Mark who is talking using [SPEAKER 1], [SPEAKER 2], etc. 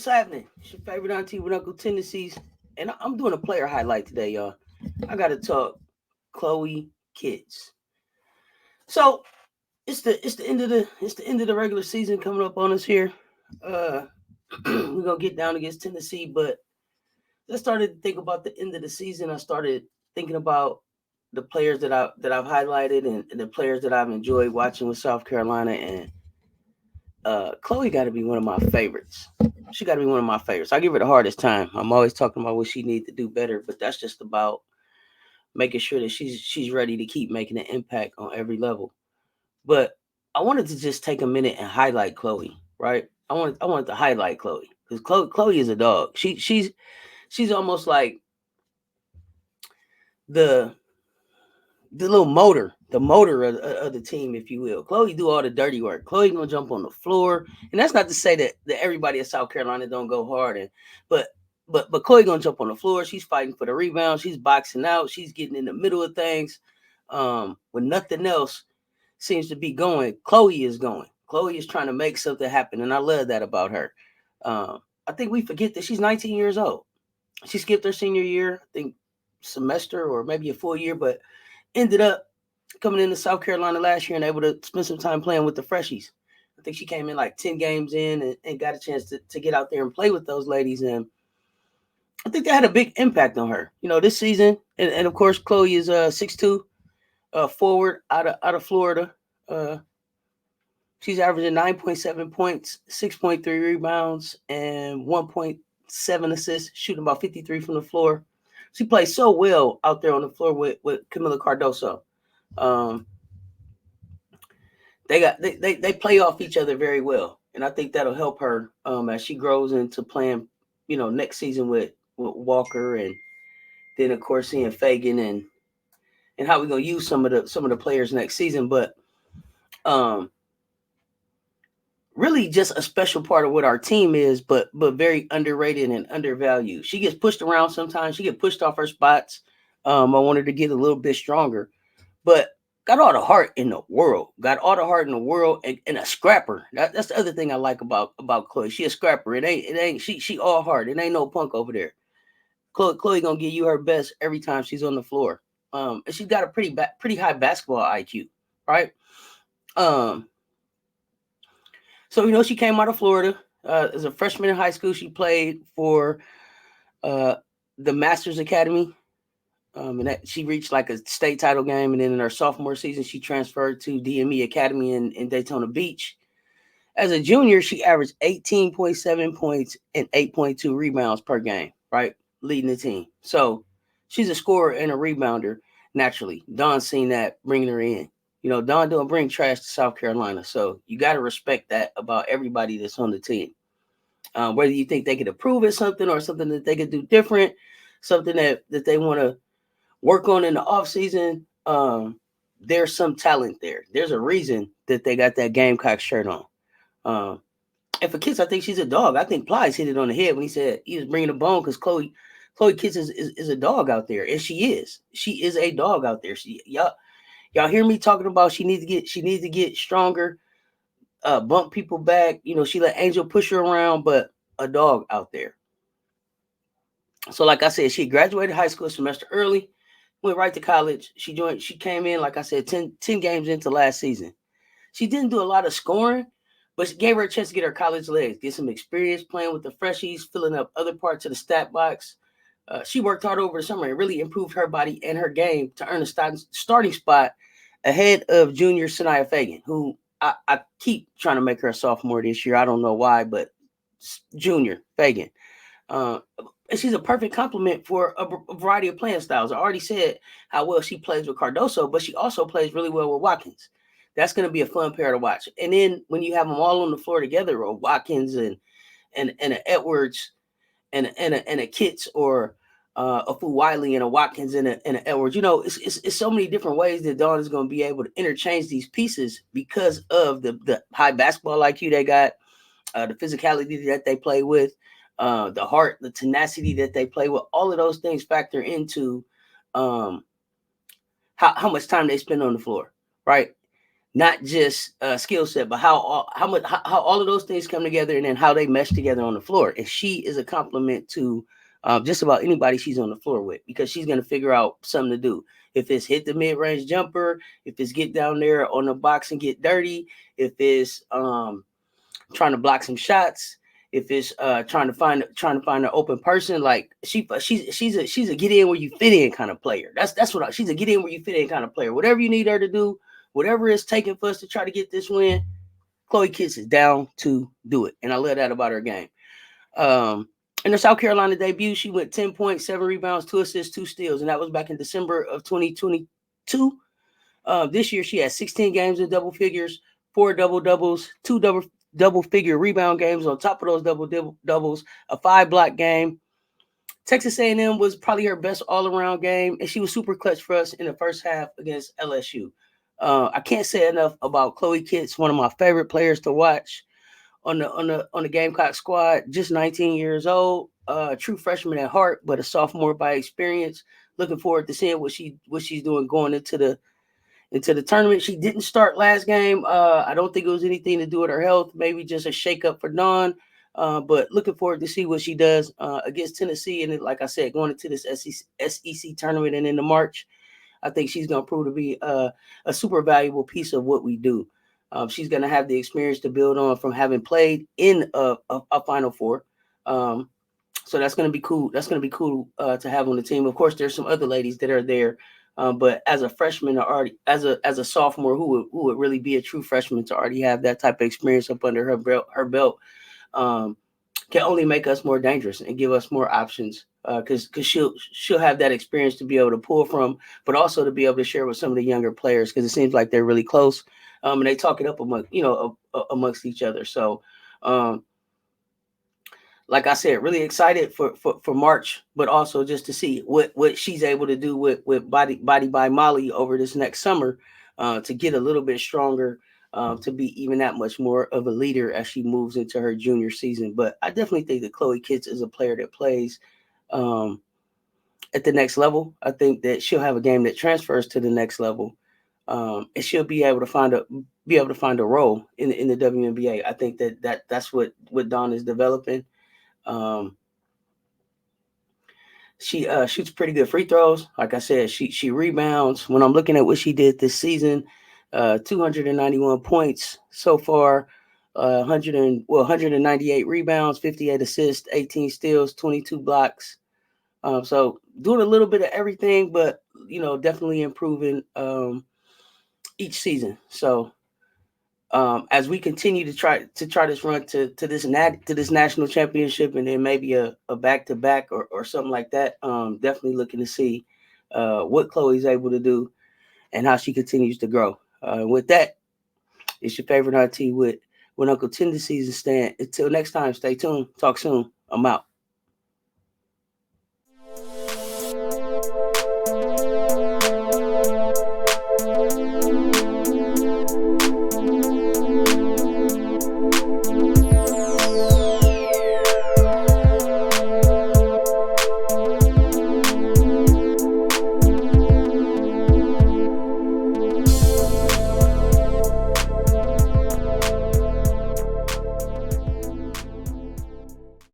[SPEAKER 1] happening? It's your favorite auntie with Uncle Tendencies, and I'm doing a player highlight today, y'all. I got to talk Chloe Kids. So it's the end of the regular season coming up on us here. Uh, we're gonna get down against Tennessee, but I started to think about the end of the season. I started thinking about the players that I've highlighted and the players that I've enjoyed watching with South Carolina, and Chloe got to be one of my favorites. She got to be one of my favorites. I give her the hardest time. I'm always talking about what she needs to do better, but that's just about making sure that she's ready to keep making an impact on every level. But I wanted to just take a minute and highlight Chloe, right? I wanted to highlight Chloe because Chloe is a dog. She's almost like the the little motor, the motor of the team, if you will. Chloe do all the dirty work. Chloe gonna jump on the floor, and that's not to say that everybody at South Carolina don't go hard, but but Chloe gonna jump on the floor. She's fighting for the rebound. She's boxing out. She's getting in the middle of things. When nothing else seems to be going, Chloe is going. Chloe is trying to make something happen, and I love that about her. I think we forget that she's 19 years old. She skipped her senior year, I think semester or maybe a full year, but ended up coming into South Carolina last year and able to spend some time playing with the freshies. I think she came in like 10 games in and got a chance to get out there and play with those ladies. And I think that had a big impact on her, this season. And of course, Chloe is 6'2", forward out of Florida. Uh, she's averaging 9.7 points, 6.3 rebounds, and 1.7 assists, shooting about 53 from the floor. She plays so well out there on the floor with Camila Cardoso. Um, they play off each other very well, and I think that'll help her as she grows into playing, next season with Walker, and then of course seeing Fagan and how we're gonna use some of the players next season. But um, really just a special part of what our team is, but very underrated and undervalued. She gets pushed around sometimes. She get pushed off her spots. I want her to get a little bit stronger, but got all the heart in the world. Got all the heart in the world and a scrapper. That's the other thing I like about Chloe. She a scrapper. It ain't she all heart. It ain't no punk over there. Chloe gonna give you her best every time she's on the floor. And she's got a pretty high basketball IQ, right? Um, so she came out of Florida as a freshman in high school. She played for uh the Masters Academy. And that she reached like a state title game, and then in her sophomore season, she transferred to DME Academy in Daytona Beach. As a junior, she averaged 18.7 points and 8.2 rebounds per game, right? Leading the team. So she's a scorer and a rebounder naturally. Dawn seen that, bringing her in. Dawn don't bring trash to South Carolina. So you got to respect that about everybody that's on the team. Whether you think they could improve at something or something that they could do different, something that they want to work on in the off season. There's some talent there. There's a reason that they got that Gamecock shirt on. And for Kids, I think she's a dog. I think Plies hit it on the head when he said he was bringing a bone because Chloe Kids is a dog out there, and she is. She is a dog out there. Y'all hear me talking about she needs to get stronger, bump people back. She let Angel push her around, but a dog out there. So like I said, she graduated high school a semester early, went right to college. She came in, like I said, 10 games into last season. She didn't do a lot of scoring, but she gave her a chance to get her college legs, get some experience playing with the freshies, filling up other parts of the stat box. She worked hard over the summer and really improved her body and her game to earn a starting spot ahead of junior Sanaya Fagan, who I keep trying to make her a sophomore this year. I don't know why, but junior Fagan. Uh, and she's a perfect complement for a variety of playing styles. I already said how well she plays with Cardoso, but she also plays really well with Watkins. That's going to be a fun pair to watch. And then when you have them all on the floor together, or Watkins and an Edwards and a Kitts, or a Fu Wiley and a Watkins and a Edwards, it's so many different ways that Dawn is going to be able to interchange these pieces because of the high basketball IQ they got, the physicality that they play with. The heart, the tenacity that they play with, all of those things factor into how much time they spend on the floor, right? not just skill set, but how all of those things come together and then how they mesh together on the floor. And she is a compliment to just about anybody she's on the floor with, because she's going to figure out something to do. If it's hit the mid-range jumper, if it's get down there on the box and get dirty, if it's trying to block some shots, if it's trying to find an open person, like she's a get in where you fit in kind of player. That's what she's a get in where you fit in kind of player. Whatever you need her to do, whatever it's taking for us to try to get this win, Chloe Kitts is down to do it, and I love that about her game. In her South Carolina debut, she went 10 points, 7 rebounds, 2 assists, 2 steals, and that was back in December of 2022. This year, she had 16 games in double figures, 4 double-doubles, 2 double-figure rebound games on top of those double-doubles, a 5-block game. Texas A&M was probably her best all-around game, and she was super clutch for us in the first half against LSU. I can't say enough about Chloe Kitts, one of my favorite players to watch on the Gamecock squad. Just 19 years old, true freshman at heart, but a sophomore by experience. Looking forward to seeing what she's doing going into the tournament. She didn't start last game. I don't think it was anything to do with her health. Maybe just a shakeup for Dawn. But looking forward to see what she does against Tennessee. And like I said, going into this SEC tournament and into March, I think she's going to prove to be a super valuable piece of what we do. She's going to have the experience to build on from having played in a Final Four. So that's going to be cool. That's going to be cool to have on the team. Of course, there's some other ladies that are there. But as a freshman, already as a sophomore who would really be a true freshman, to already have that type of experience up under her belt can only make us more dangerous and give us more options. Because she'll have that experience to be able to pull from, but also to be able to share with some of the younger players, because it seems like they're really close, and they talk it up amongst each other. So, like I said, really excited for March, but also just to see what she's able to do with Body by Molly over this next summer, to get a little bit stronger, to be even that much more of a leader as she moves into her junior season. But I definitely think that Chloe Kitts is a player that plays at the next level. I think that she'll have a game that transfers to the next level, and she'll be able to find a role in the WNBA. I think that's what Dawn is developing. She shoots pretty good free throws. Like I said, she rebounds. When I'm looking at what she did this season, 291 points so far, 198 rebounds, 58 assists, 18 steals, 22 blocks. So doing a little bit of everything, but definitely improving each season. So as we continue to try this run to this national championship, and then maybe a back-to-back or something like that, definitely looking to see what Chloe's able to do and how she continues to grow. With that, it's your favorite auntie with Uncle Tendencies and Stan. Until next time, stay tuned. Talk soon. I'm out.